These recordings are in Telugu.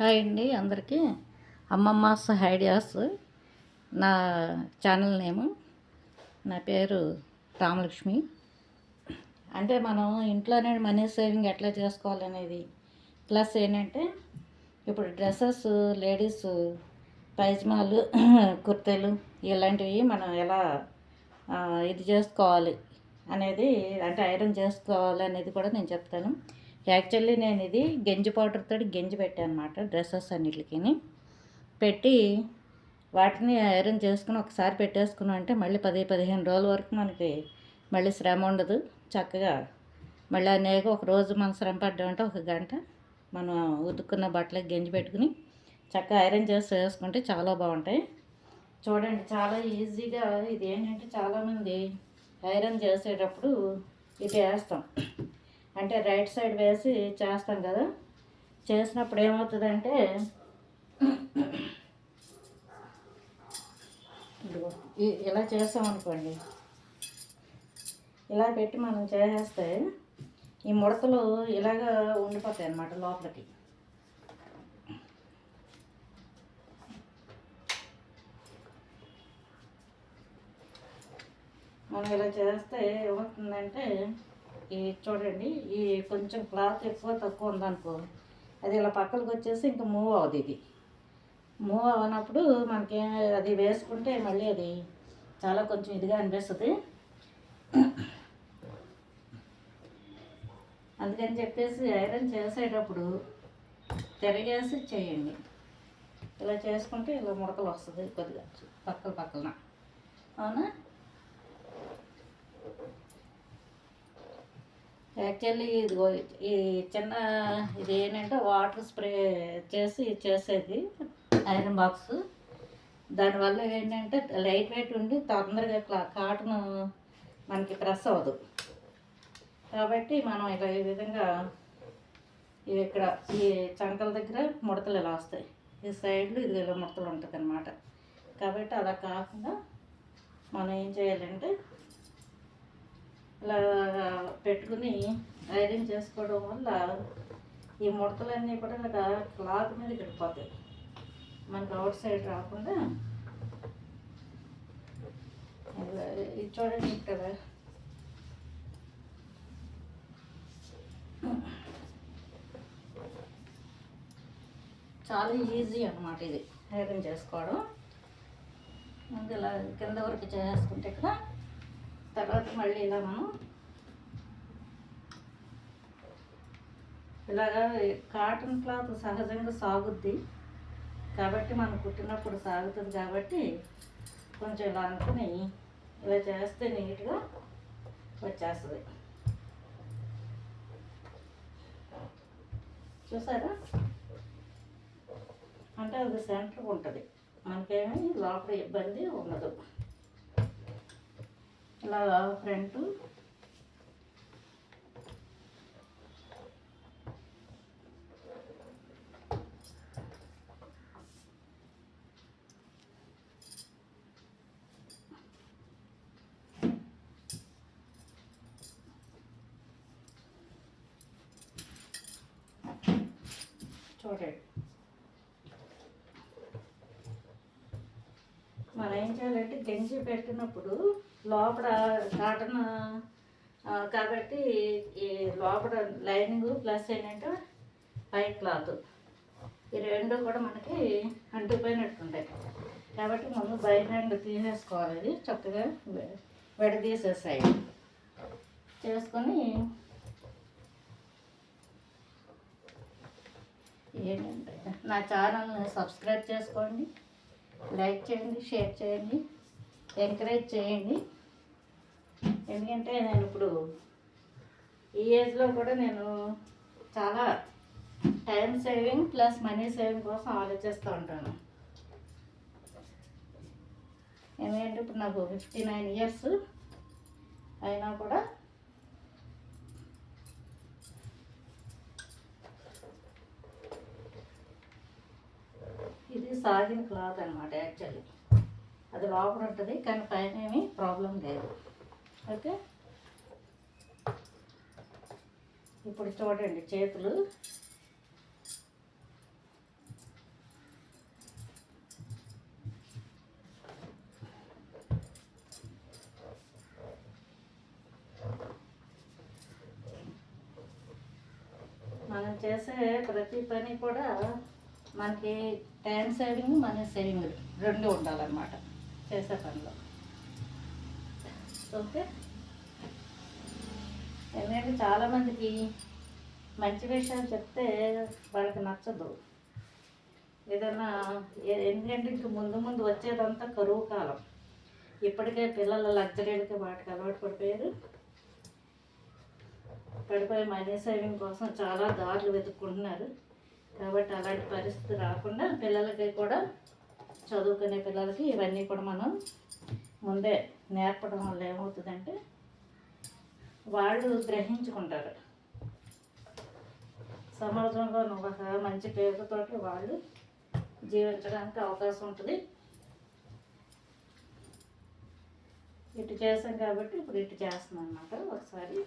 హాయ్ అండి అందరికీ. అమ్మమ్మస్ ఐడియాస్ నా ఛానల్ నేము. నా పేరు రామలక్ష్మి. అంటే మనం ఇంట్లోనే మనీ సేవింగ్ ఎట్లా చేసుకోవాలనేది, ప్లస్ ఏంటంటే ఇప్పుడు డ్రెస్సెస్, లేడీస్ పైజమాలు, కుర్తీలు ఇలాంటివి మనం ఎలా ఇది చేసుకోవాలి అనేది, అంటే ఐరన్ చేసుకోవాలి అనేది కూడా నేను చెప్తాను. యాక్చువల్లీ నేను ఇది గంజి పౌడర్తో గంజి పెట్టాను అనమాట. డ్రెస్సెస్ అన్నిటికి పెట్టి వాటిని ఐరన్ చేసుకుని ఒకసారి పెట్టేసుకున్నాం అంటే మళ్ళీ 10-15 రోజుల వరకు మనకి మళ్ళీ శ్రమ ఉండదు. చక్కగా మళ్ళీ అనేక ఒక రోజు మనం శ్రమ పడ్డామంటే ఒక గంట మనం ఉతుక్కున్న బట్టలకి గంజి పెట్టుకుని చక్కగా ఐరన్ చేసి వేసుకుంటే చాలా బాగుంటాయి. చూడండి, చాలా ఈజీగా. ఇది ఏంటంటే చాలామంది ఐరన్ చేసేటప్పుడు ఇది వేస్తాం, అంటే రైట్ సైడ్ వేసి చేస్తాం కదా. చేసినప్పుడు ఏమవుతుందంటే ఇలా చేస్తామనుకోండి, ఇలా పెట్టి మనం చేసేస్తే ఈ ముడతలు ఇలాగా ఉండిపోతాయి అన్నమాట లోపలికి. మనం ఇలా చేస్తే ఏమవుతుందంటే, ఈ చూడండి, ఈ కొంచెం క్లాత్ ఎక్కువ తక్కువ ఉందనుకో, అది ఇలా పక్కలకు వచ్చేసి ఇంకా మూవ్ అవ్వదు. ఇది మూవ్ అవ్వనప్పుడు మనకి అది వేసుకుంటే మళ్ళీ అది చాలా కొంచెం ఇదిగా అనిపిస్తుంది. అందుకని చెప్పేసి ఐరన్ చేసేటప్పుడు తిరగేసి చేయండి. ఇలా చేసుకుంటే ఇలా ముడతలు వస్తుంది కొద్దిగా పక్కన. అవునా? యాక్చువల్లీ ఇదిగో ఈ చిన్న ఇది ఏంటంటే వాటర్ స్ప్రే చేసి చేసేది ఐరన్ బాక్స్. దానివల్ల ఏంటంటే లైట్ వెయిట్ ఉండి తొందరగా కాటన్ మనకి ప్రెస్ అవ్వదు. కాబట్టి మనం ఇలా ఈ విధంగా ఇవి ఇక్కడ ఈ చంకల దగ్గర ముడతలు ఇలా వస్తాయి, ఈ సైడ్లు ఇది ఇలా ముడతలు ఉంటుంది అన్నమాట. కాబట్టి అలా కాకుండా మనం ఏం చేయాలంటే ఇలా పెట్టుకుని ఐరన్ చేసుకోవడం వల్ల ఈ ముడతలన్నీ కూడా ఇలా క్లాత్ మీద గడిపోతాయి, మనకు అవుట్ సైడ్ రాకుండా. ఇది చూడండి కదా, చాలా ఈజీ అన్నమాట ఇది ఐరన్ చేసుకోవడం. ముందు ఇలా కింద వరకు చేసుకుంటే ఇక్కడ, తర్వాత మళ్ళీ ఇలా మనం ఇలాగా కాటన్ క్లాత్ సహజంగా సాగుద్ది కాబట్టి మనం కుట్టినప్పుడు సాగుతుంది కాబట్టి కొంచెం ఇలా అనుకుని ఇలా చేస్తే నీట్గా వచ్చేస్తుంది. చూసారా? అంటే అది సెంటర్ ఉంటుంది, మనకేమీ లోపల ఇబ్బంది ఉండదు. ఇలా ఫ్రంట్ చూడండి. మనం ఏం చేయాలంటే గంజి పెట్టినప్పుడు లోపల కాటన్ కాబట్టి ఈ లోపల లైనింగ్ ప్లస్ ఏంటంటే పై క్లాత్, ఈ రెండు కూడా మనకి అంటుకుపోయినట్టుంటాయి. కాబట్టి ముందు బయట తీసేసుకోవాలి. ఇది చక్కగా విడదీసేసాయి చేసుకొని ఏంటంటే నా ఛానల్ని సబ్స్క్రైబ్ చేసుకోండి, లైక్ చేయండి, షేర్ చేయండి, ఎంకరేజ్ చేయండి. ఎందుకంటే నేను ఇప్పుడు ఈ ఏజ్లో కూడా నేను చాలా time saving plus money saving కోసం ఆలోచిస్తూ ఉంటాను. ఎందుకంటే ఇప్పుడు నాకు 59 ఇయర్స్ అయినా కూడా ఇది సాగిన క్లాత్ అనమాట. యాక్చువల్లీ అది లోపల ఉంటుంది కానీ పైన ఏమీ ప్రాబ్లం లేదు. ఓకే, ఇప్పుడు చూడండి చేతులు చేసే ప్రతి పని కూడా మనకి టైం సేవింగ్ మనీ సేవింగ్ రెండు ఉండాలన్నమాట చేసే పనిలో. ఓకే, ఎందుకంటే చాలామందికి మంచి విషయాలు చెప్తే వాళ్ళకి నచ్చదు. ఏదైనా ఎందుకంటే ఇంక ముందు ముందు వచ్చేదంతా కరువు కాలం. ఇప్పటికే పిల్లల లగ్జరీలకి వాటికి అలవాటు పడిపోయి మనీ సేవింగ్ కోసం చాలా దారులు వెతుక్కుంటున్నారు. కాబట్టి అలాంటి పరిస్థితి రాకుండా పిల్లలకి కూడా, చదువుకునే పిల్లలకి ఇవన్నీ కూడా మనం ముందే నేర్పడం వల్ల ఏమవుతుందంటే వాళ్ళు గ్రహించుకుంటారు. సమాజంలో ఒక మంచి పేరుతోటి వాళ్ళు జీవించడానికి అవకాశం ఉంటుంది. ఇటు చేసాం కాబట్టి ఇప్పుడు ఇటు చేస్తున్నాం అన్నమాట. ఒకసారి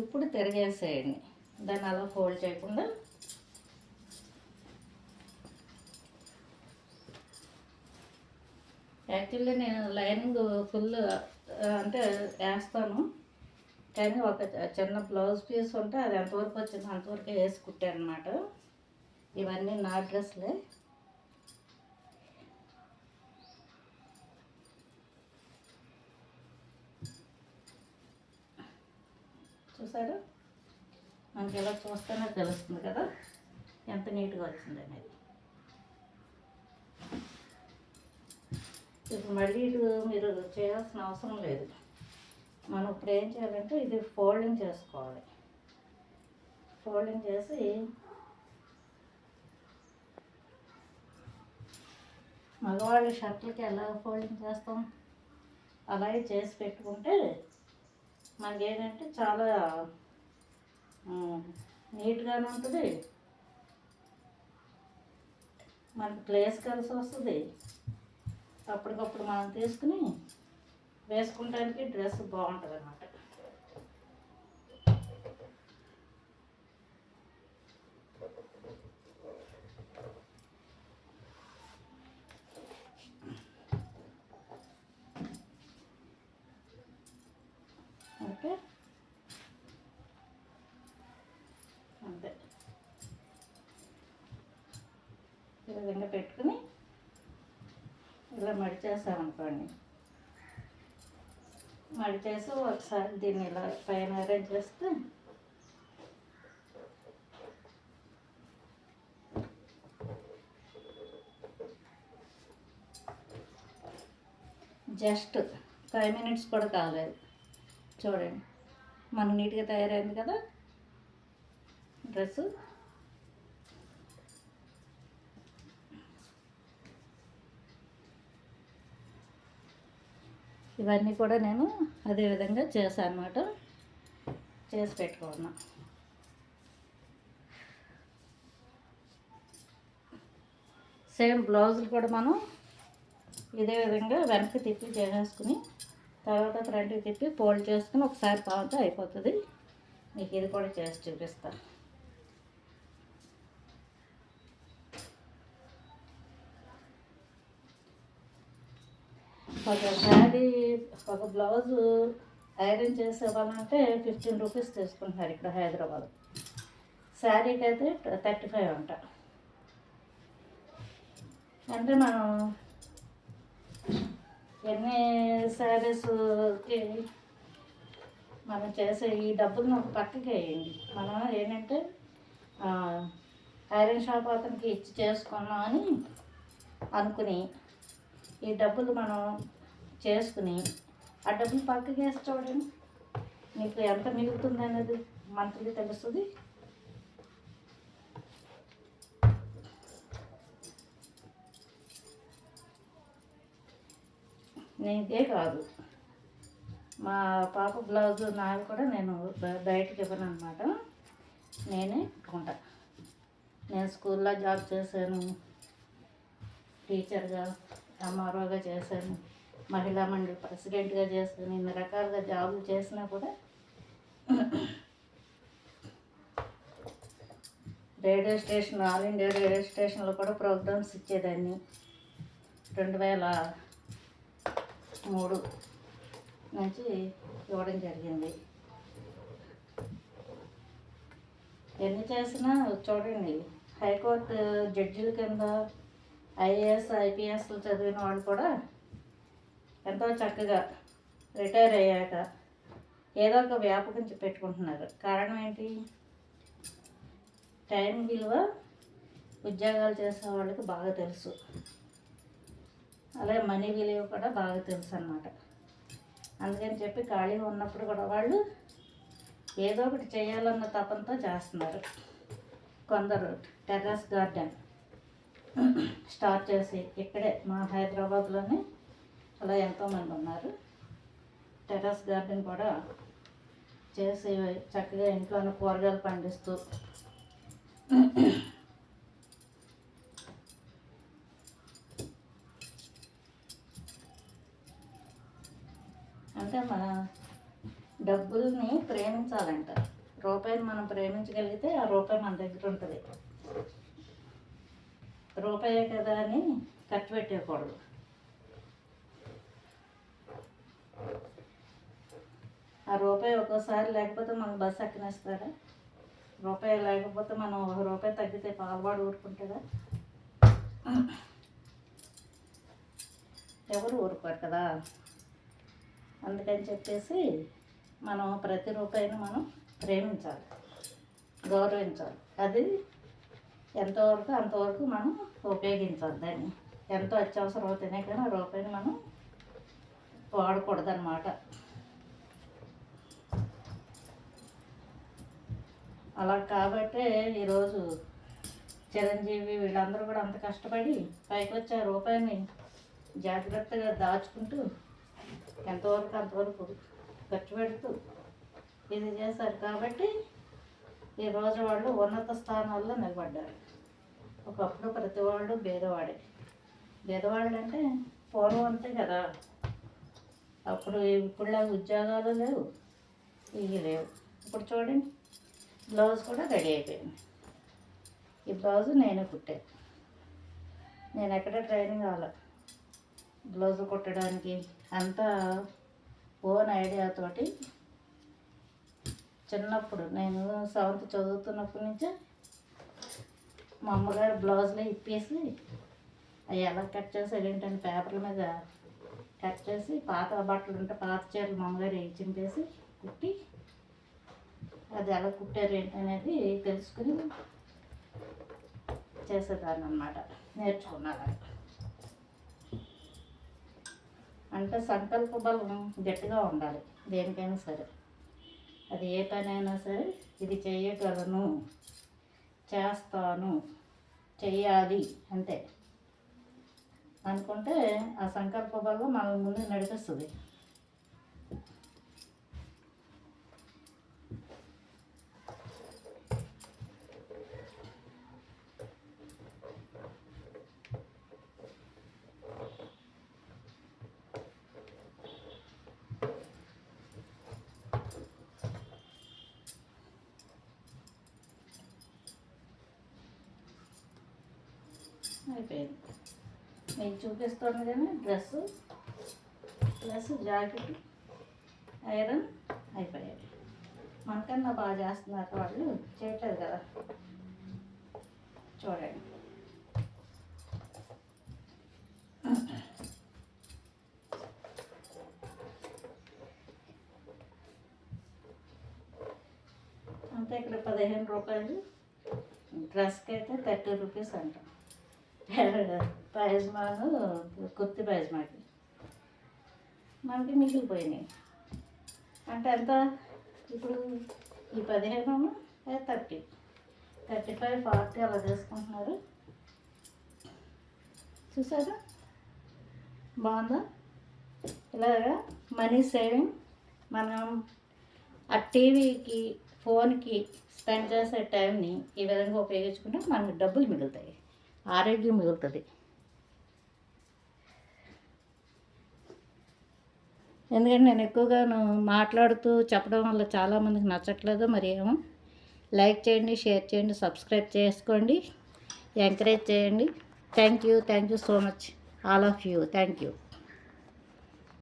ఇప్పుడు తిరిగేసేయండి, దాన్ని అలా ఫోల్డ్ చేయకుండా. యాక్చువల్లీ నేను లైనింగ్ ఫుల్ అంటే వేస్తాను, కానీ ఒక చిన్న బ్లౌజ్ పీస్ ఉంటే అది ఎంతవరకు వచ్చిందో అంతవరకు వేసి కుట్టాను అన్నమాట. ఇవన్నీ నా డ్రెస్లే. చూసారు, మనకి ఇలా చూస్తేనే తెలుస్తుంది కదా ఎంత నీట్గా వచ్చింది అనేది. ఇప్పుడు మళ్ళీ ఇటు మీరు చేయాల్సిన అవసరం లేదు. మనం ఇప్పుడు ఏం చేయాలంటే ఇది ఫోల్డింగ్ చేసుకోవాలి. ఫోల్డింగ్ చేసి మగవాళ్ళ షర్ట్లకి ఎలా ఫోల్డింగ్ చేస్తాం అలాగే చేసి పెట్టుకుంటే మనకి ఏంటంటే చాలా నీట్గానే ఉంటుంది. మనకి ప్లేస్ కలిసి వస్తుంది. అప్పటికప్పుడు మనం తీసుకుని వేసుకుంటానికి డ్రెస్ బాగుంటుంది అన్నమాట. ఓకే, అంతే. ఈ విధంగా పెట్టుకుని ఇలా మడిచేసామనుకోండి, మడిచేసి ఒకసారి దీన్ని ఇలా పైన అరేంజ్ చేస్తే జస్ట్ 5 minutes కూడా కాలేదు. చూడండి, మనం నీట్గా తయారైంది కదా డ్రెస్సు. ఇవన్నీ కూడా నేను అదే విధంగా చేశాను అన్నమాట, చేసి పెట్టుకున్నా. సేమ్ బ్లౌజులు కూడా మనం ఇదే విధంగా వెనక్కి తిప్పి చేసేసుకుని తర్వాత ఫ్రంట్కి తిప్పి ఫోల్డ్ చేసుకుని ఒకసారి పావుతో అయిపోతుంది. మీకు ఇది కూడా చేసి చూపిస్తాను. ఒక శారీ ఒక బ్లౌజు ఐరన్ చేసేవాళ్ళంటే 15 రూపీస్ తీసుకుంటున్నారు ఇక్కడ హైదరాబాద్. శారీకి అయితే 35 అంట. అంటే మనం ఎన్ని శారీస్కి మనం చేసే ఈ డబ్బులను ఒక పక్కకి వేయండి. మనం ఏంటంటే ఐరన్ షాప్ అతనికి ఇచ్చి చేసుకున్నామని అనుకుని ఈ డబ్బులు మనం చేసుకుని ఆ డబ్బులు పక్కకి వేసి చూడండి, మీకు ఎంత మిగులుతుంది అనేది మంత్లీ తెలుస్తుంది. నేనే కాదు, మా పాప బ్లౌజు నాది కూడా నేను బయటకి ఇవ్వను అన్నమాట, నేనే కొంటా. నేను స్కూల్లో జాబ్ చేశాను, టీచర్గా, ఎంఆర్ఓగా చేశాను, మహిళా మండలి ప్రెసిడెంట్గా చేశాను. ఇన్ని రకాలుగా జాబులు చేసినా కూడా radio station, all India radio స్టేషన్లో కూడా ప్రోగ్రామ్స్ ఇచ్చేదాన్ని. 2003 నుంచి ఇవ్వడం జరిగింది. ఎన్ని చేసినా చూడండి, హైకోర్టు జడ్జిల కింద ఐఏఎస్ ఐపీఎస్లు చదివిన వాళ్ళు కూడా ఎంతో చక్కగా రిటైర్ అయ్యాక ఏదో ఒక వ్యాపకం పెట్టుకుంటున్నారు. కారణం ఏంటి? టైం విలువ ఉద్యోగాలు చేసే వాళ్ళకి బాగా తెలుసు, అలాగే మనీ విలువ కూడా బాగా తెలుసు అన్నమాట. అందుకని చెప్పి ఖాళీగా ఉన్నప్పుడు కూడా వాళ్ళు ఏదో ఒకటి చేయాలన్న తపంతో చేస్తున్నారు. కొందరు టెర్రస్ గార్డెన్ స్టార్ట్ చేసి ఇక్కడే మా హైదరాబాద్లోనే అలా ఎంతోమంది ఉన్నారు. టెర్రస్ గార్డెన్ కూడా చేసి చక్కగా ఇంట్లోనే కూరగాయలు పండిస్తూ అంటే మన డబ్బుల్ని ప్రేమించాలంట. రూపాయిని మనం ప్రేమించగలిగితే ఆ రూపాయి మన దగ్గర ఉంటుంది. రూపాయే కదా అని ఖర్చు పెట్టేయకూడదు. ఆ రూపాయి ఒక్కోసారి లేకపోతే మనం బస్సు ఎక్కనేస్తారా? రూపాయి లేకపోతే మనం ఒక రూపాయి తగ్గితే పాల్వాడు ఊరుకుంటారా? ఎవరు ఊరుకోరు కదా. అందుకని చెప్పేసి మనం ప్రతి రూపాయిని మనం ప్రేమించాలి, గౌరవించాలి. అది ఎంతవరకు అంతవరకు మనం ఉపయోగించాలి. దాన్ని ఎంతో అత్యవసరం అవుతేనే కానీ ఆ రూపాయిని మనం వాడకూడదన్నమాట. అలా కాబట్టే ఈరోజు చిరంజీవి వీళ్ళందరూ కూడా అంత కష్టపడి పైకి వచ్చే రూపాయిని జాగ్రత్తగా దాచుకుంటూ ఎంతవరకు అంతవరకు ఖర్చు పెడుతూ ఇది చేశారు. కాబట్టి ఈరోజు వాళ్ళు ఉన్నత స్థానాల్లో నిలబడ్డారు. ఒకప్పుడు ప్రతి వాళ్ళు భేదవాడే. భేదవాళ్ళు అంటే పూర్వం అంతే కదా. అప్పుడు ఇప్పుడులాగా ఉద్యోగాలు లేవు, ఇవి లేవు. ఇప్పుడు చూడండి, బ్లౌజ్ కూడా రెడీ అయిపోయింది. ఈ బ్లౌజ్ నేనే కుట్టాను. నేను ఎక్కడ ట్రైనింగ్ అవ్వాలి బ్లౌజ్ కుట్టడానికి. అంతా ఓన్ ఐడియాతోటి చిన్నప్పుడు నేను 7th చదువుతున్నప్పటి నుంచే మా అమ్మగారు బ్లౌజ్లో ఇప్పేసి అవి ఎలా కట్ చేసారు ఏంటంటే పేపర్ల మీద కట్ చేసి పాత బట్టలు ఉంటే పాత చీరలు మా అమ్మగారు చింపేసి కుట్టి అది ఎలా కుట్టారు ఏంటనేది తెలుసుకుని చేసేదాన్ని అన్నమాట. నేర్చుకున్నాను. అంటే సంకల్ప బలం గట్టిగా ఉండాలి దేనికైనా సరే. అది ఏ పని అయినా సరే ఇది చేయగలను, చేస్తాను, చెయ్యాలి అంతే అనుకుంటే ఆ సంకల్ప బలం మన ముందు నడిపిస్తుంది. అయిపోయింది. మీకు చూపిస్తాను కానీ డ్రెస్సు ప్లస్ జాకెట్ ఐరన్ అయిపోయాయి. మనకన్నా బాగా చేస్తున్నారు వాళ్ళు, చేయట్లేదు కదా. చూడండి, అంతే. ఇక్కడ 15 రూపాయలు డ్రెస్కి అయితే 30 రూపీస్ అంట. పైజమాను కుర్తి పైజమాకి మనకి మిగిలిపోయినాయి. అంటే ఎంత ఇప్పుడు ఈ 15 30, 35, 40 అలా తీసుకుంటున్నారు. చూసారా బాగుందా? ఇలాగా మనీ సేవింగ్. మనం ఆ టీవీకి ఫోన్కి స్పెండ్ చేసే టైంని ఈ విధంగా ఉపయోగించుకుంటే మనకు డబ్బులు మిగులుతాయి, ఆరోగ్యం మిగులుతుంది. ఎందుకంటే నేను ఎక్కువగా మాట్లాడుతూ చెప్పడం వల్ల చాలామందికి నచ్చట్లేదు. మరి ఏమో లైక్ చేయండి, షేర్ చేయండి, సబ్స్క్రైబ్ చేసుకోండి, ఎంకరేజ్ చేయండి. Thank you so much all of you. Thank you.